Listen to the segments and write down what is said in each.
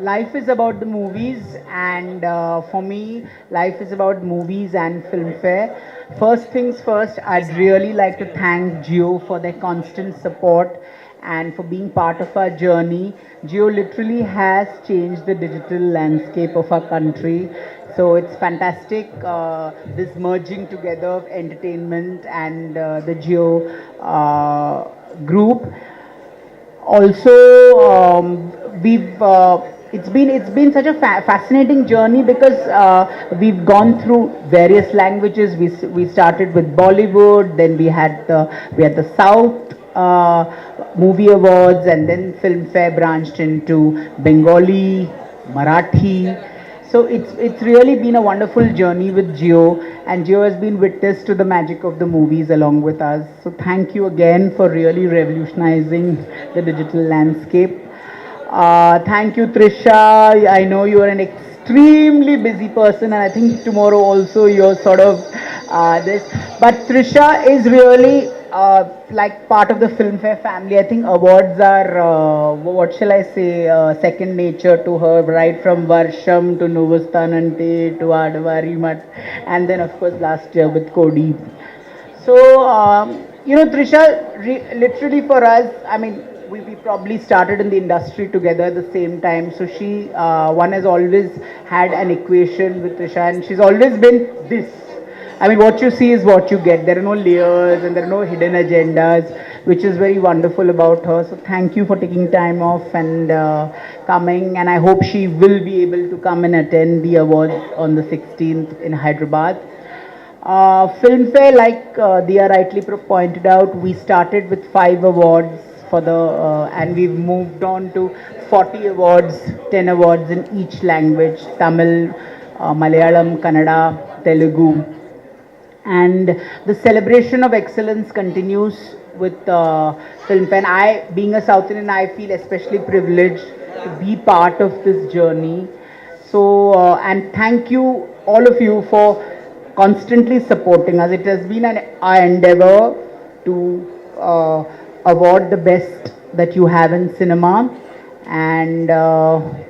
life is about the movies, and for me, life is about movies and Filmfare. First things first, I'd really like to thank Gio for their constant support and for being part of our journey. Geo literally has changed the digital landscape of our country. So it's fantastic, this merging together of entertainment and the Geo group. Also, we've it's been such a fascinating journey because we've gone through various languages. We started with Bollywood, then we had the South movie awards, and then Filmfare branched into Bengali, Marathi. So it's really been a wonderful journey with Geo, and Geo has been witness to the magic of the movies along with us. So thank you again for really revolutionizing the digital landscape. Thank you, Trisha. I know you are an extremely busy person, and I think tomorrow also you're sort of this. But Trisha is really like part of the Filmfare family. I think awards are, what shall I say, second nature to her, right from Varsham to Nuvastanante to Adavari Mat, and then of course last year with Kodi. So, Trisha, literally for us, I mean, we probably started in the industry together at the same time. So one has always had an equation with Trisha, and she's always been this. I mean, what you see is what you get. There are no layers and there are no hidden agendas, which is very wonderful about her. So thank you for taking time off and coming. And I hope she will be able to come and attend the awards on the 16th in Hyderabad. Filmfare, like Dia rightly pointed out, we started with 5 awards for and we've moved on to 40 awards, 10 awards in each language: Tamil, Malayalam, Kannada, Telugu. And the celebration of excellence continues with Filmfare. And I, being a South Indian, I feel especially privileged to be part of this journey. So, and thank you, all of you, for constantly supporting us. It has been our endeavor to award the best that you have in cinema. And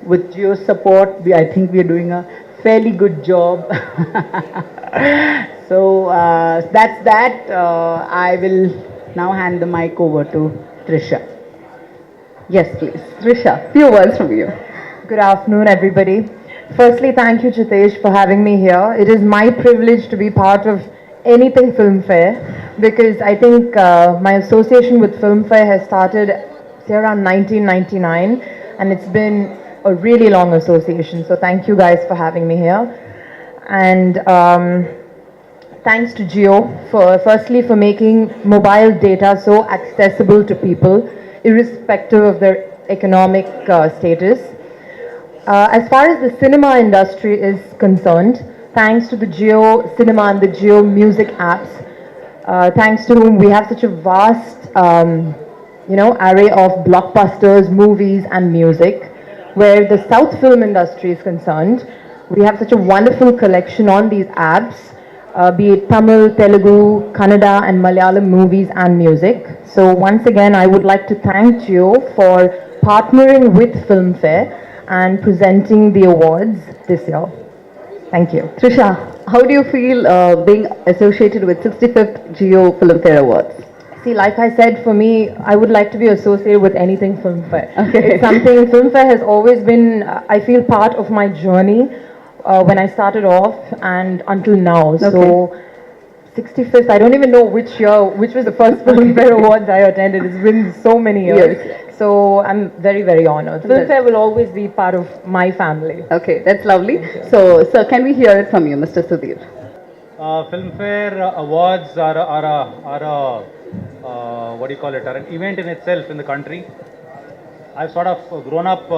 with your support, I think we are doing a fairly good job. So that's that. I will now hand the mic over to Trisha. Yes, please. Trisha, few words from you. Good afternoon, everybody. Firstly, thank you, Jitesh, for having me here. It is my privilege to be part of anything Filmfare because I think my association with Filmfare has started say around 1999, and it's been a really long association. So thank you guys for having me here. And thanks to Jio firstly for making mobile data so accessible to people, irrespective of their economic status. As far as the cinema industry is concerned, thanks to the Jio Cinema and the Jio Music apps, thanks to whom we have such a vast, array of blockbusters, movies, and music. Where the South film industry is concerned, we have such a wonderful collection on these apps, be it Tamil, Telugu, Kannada, and Malayalam movies and music. So once again, I would like to thank Jio for partnering with Filmfare and presenting the awards this year. Thank you. Trisha, how do you feel being associated with 65th Geo Filmfare Awards? See, like I said, for me, I would like to be associated with anything Filmfare. Okay. It's something, Filmfare has always been, I feel, part of my journey when I started off and until now. Okay. So, 65th, I don't even know which year, which was the first Filmfare Awards I attended. It's been so many years. Yes. So, I'm very, very honored. Filmfare will always be part of my family. Okay, that's lovely. So, sir, can we hear it from you, Mr. Sudir? Filmfare Awards are what do you call it? Are an event in itself in the country. I've sort of grown up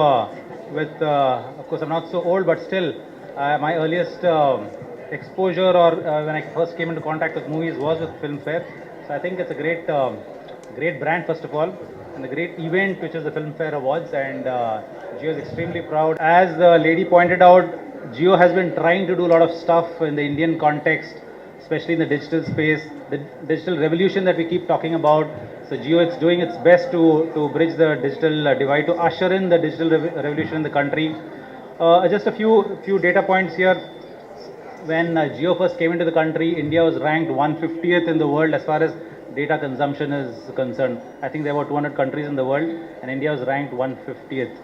with, of course, I'm not so old, but still, my earliest exposure or when I first came into contact with movies was with Filmfare. So I think it's a great brand, first of all, and a great event, which is the Filmfare Awards, and Gio is extremely proud. As the lady pointed out, Gio has been trying to do a lot of stuff in the Indian context, especially in the digital space, the digital revolution that we keep talking about. So Jio is doing its best to bridge the digital divide, to usher in the digital revolution in the country. Just a few data points here. When Jio first came into the country, India was ranked 150th in the world as far as data consumption is concerned. I think there were 200 countries in the world, and India was ranked 150th.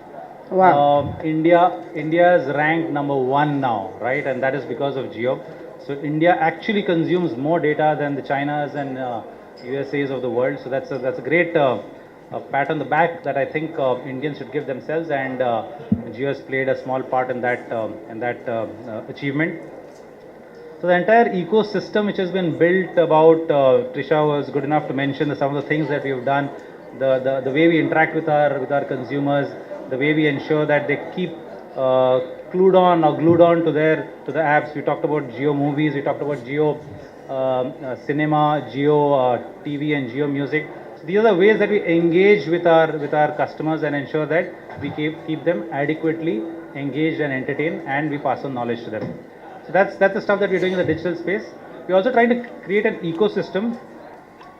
Wow. India is ranked number one now, right? And that is because of Jio. So India actually consumes more data than the Chinas and USAs of the world. So that's a great pat on the back that I think Indians should give themselves, and Jio has played a small part in that achievement. So the entire ecosystem which has been built about, Trisha was good enough to mention some of the things that we have done, the way we interact with our consumers, the way we ensure that they keep glued on to the apps. We talked about Geo movies, we talked about Geo cinema, Geo TV, and Geo music. So these are the ways that we engage with our customers and ensure that we keep them adequately engaged and entertained, and we pass on knowledge to them. So that's the stuff that we're doing in the digital space. We're also trying to create an ecosystem.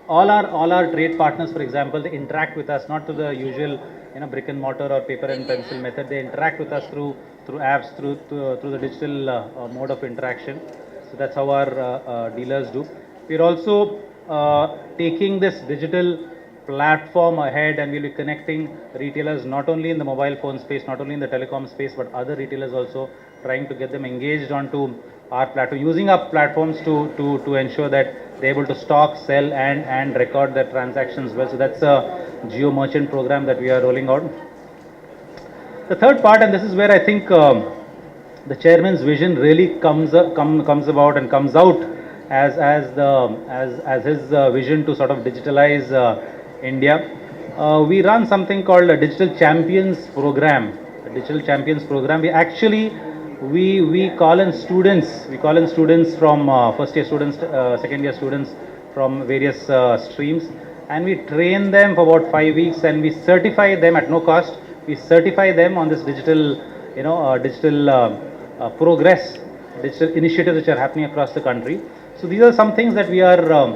All our trade partners, for example, they interact with us not to the usual brick and mortar or paper and pencil method. They interact with us through apps, through the digital mode of interaction. So that's how our dealers do. We're also taking this digital platform ahead, and we'll be connecting retailers not only in the mobile phone space, not only in the telecom space, but other retailers also, trying to get them engaged onto our platform, using our platforms to ensure that they're able to stock, sell, and record their transactions well. So that's a Geo Merchant program that we are rolling out. The third part, and this is where I think the chairman's vision really comes about and comes out as his vision to sort of digitalize India. We run something called a Digital Champions program. A Digital Champions program. We call in students. We call in students from first year students, second year students from various streams, and we train them for about 5 weeks, and we certify them at no cost. We certify them on this digital, digital progress, digital initiatives which are happening across the country. So these are some things that we are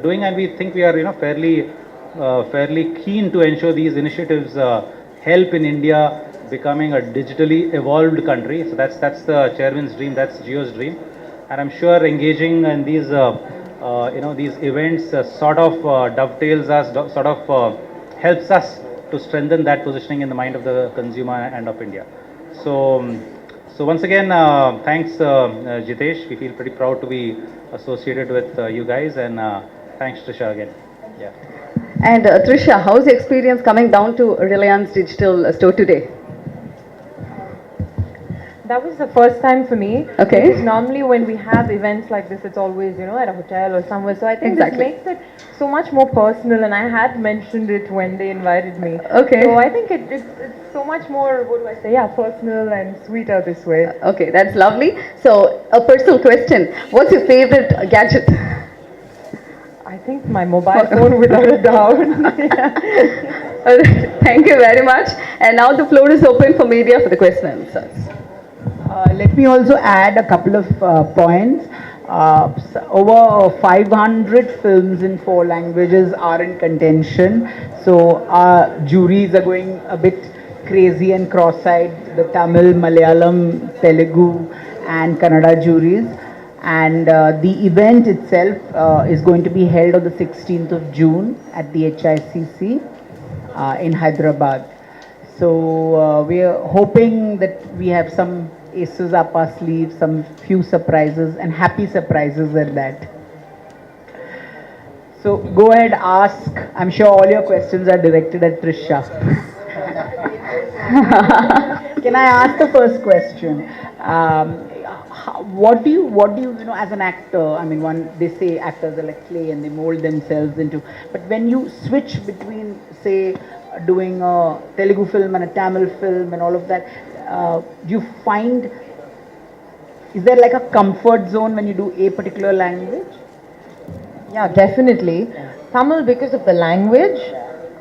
doing, and we think we are fairly keen to ensure these initiatives help in India becoming a digitally evolved country. So that's the chairman's dream, that's Jio's dream, and I'm sure engaging in these these events sort of dovetails us, sort of helps us to strengthen that positioning in the mind of the consumer and of India. So once again, thanks Jitesh. We feel pretty proud to be associated with you guys, and thanks Trisha again. Yeah. And Trisha, how's the experience coming down to Reliance Digital store today? That was the first time for me. Okay. Because normally when we have events like this, it's always, at a hotel or somewhere. So I think Exactly. this makes it so much more personal, and I had mentioned it when they invited me. Okay. So I think it's so much more, what do I say, personal and sweeter this way. Okay, that's lovely. So, a personal question. What's your favorite gadget? I think my mobile phone without a doubt. Yeah. All right, thank you very much. And now the floor is open for media for the question and answers. Let me also add a couple of points. Over 500 films in 4 languages are in contention. So our juries are going a bit crazy and cross-eyed. The Tamil, Malayalam, Telugu and Kannada juries. And the event itself is going to be held on the 16th of June at the HICC in Hyderabad. So we are hoping that we have some aces up our sleeves, some few surprises, and happy surprises at that. So go ahead, ask. I'm sure all your questions are directed at Trisha. Can I ask the first question? What do you as an actor? I mean, they say actors are like clay and they mold themselves into. But when you switch between, say, doing a Telugu film and a Tamil film and all of that, do you find, is there like a comfort zone when you do a particular language? Yeah, definitely. Tamil, because of the language,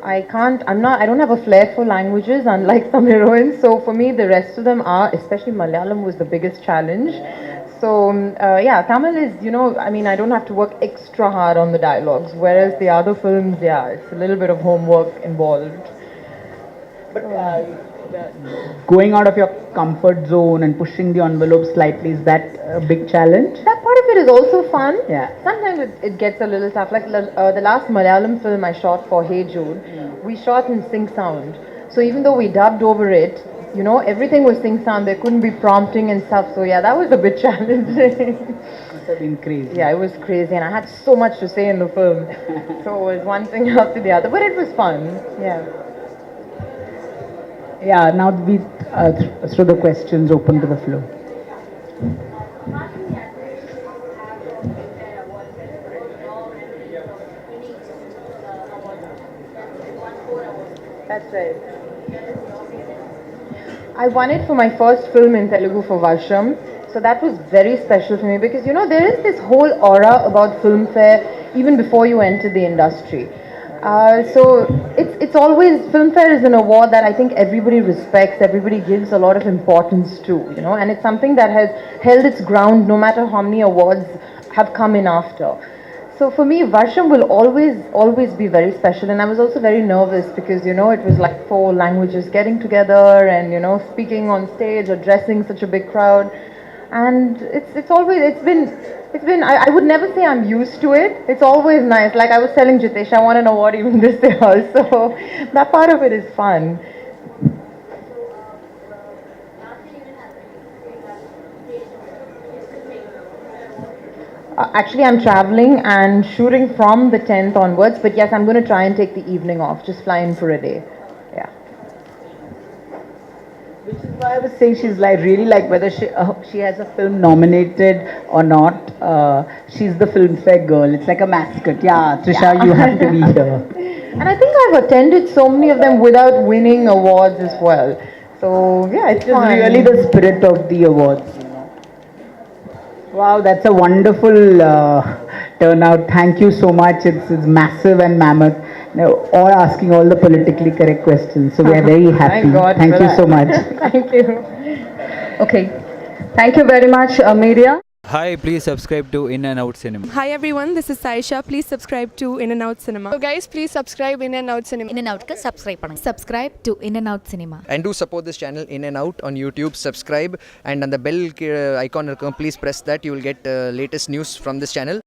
I don't have a flair for languages, unlike some heroines. So for me, the rest of them are, especially Malayalam was the biggest challenge. So, yeah, Tamil is, I mean, I don't have to work extra hard on the dialogues, whereas the other films, yeah, it's a little bit of homework involved. But going out of your comfort zone and pushing the envelope slightly, is that a big challenge? That part of it is also fun. Yeah. Sometimes it gets a little tough. Like the last Malayalam film I shot for Hey Jude, we shot in sync sound. So even though we dubbed over it, everything was sync sound. There couldn't be prompting and stuff. So yeah, that was a bit challenging. Must have been crazy. Yeah, it was crazy, and I had so much to say in the film. So it was one thing after the other, but it was fun. Yeah. Yeah, now we throw the questions open to the floor. That's right. I won it for my first film in Telugu for Varsham. So that was very special for me because there is this whole aura about Filmfare even before you enter the industry. So it's always Filmfare is an award that I think everybody respects, everybody gives a lot of importance to, and it's something that has held its ground no matter how many awards have come in after. So for me, Varsham will always be very special, and I was also very nervous because it was like 4 languages getting together and speaking on stage, addressing such a big crowd, and it's been I would never say I'm used to it. It's always nice. Like I was telling Jitesh, I want an award even this year, so that part of it is fun. Actually, I'm traveling and shooting from the 10th onwards, but yes, I'm going to try and take the evening off, just fly in for a day. Yeah. Which is why I was saying she's like really like whether she has a film nominated or not. She's the Filmfare girl. It's like a mascot. Yeah, Trisha, you have to be here. And I think I've attended so many of them without winning awards as well. So yeah, it's It's really the spirit of the awards. Wow, that's a wonderful turnout. Thank you so much. It's massive and mammoth. Now, all asking all the politically correct questions. So we are very happy. Thank God Thank for you that. so much. Thank you. Okay. Thank you very much, media. Hi, please subscribe to In and Out Cinema. Hi everyone, this is Saisha. Please subscribe to In and Out Cinema. So guys, please subscribe In and Out Cinema. In and Out subscribe பண்ணுங்க. Subscribe to In and Out Cinema. And do support this channel In and Out on YouTube. Subscribe and on the bell icon, please press that. You will get latest news from this channel.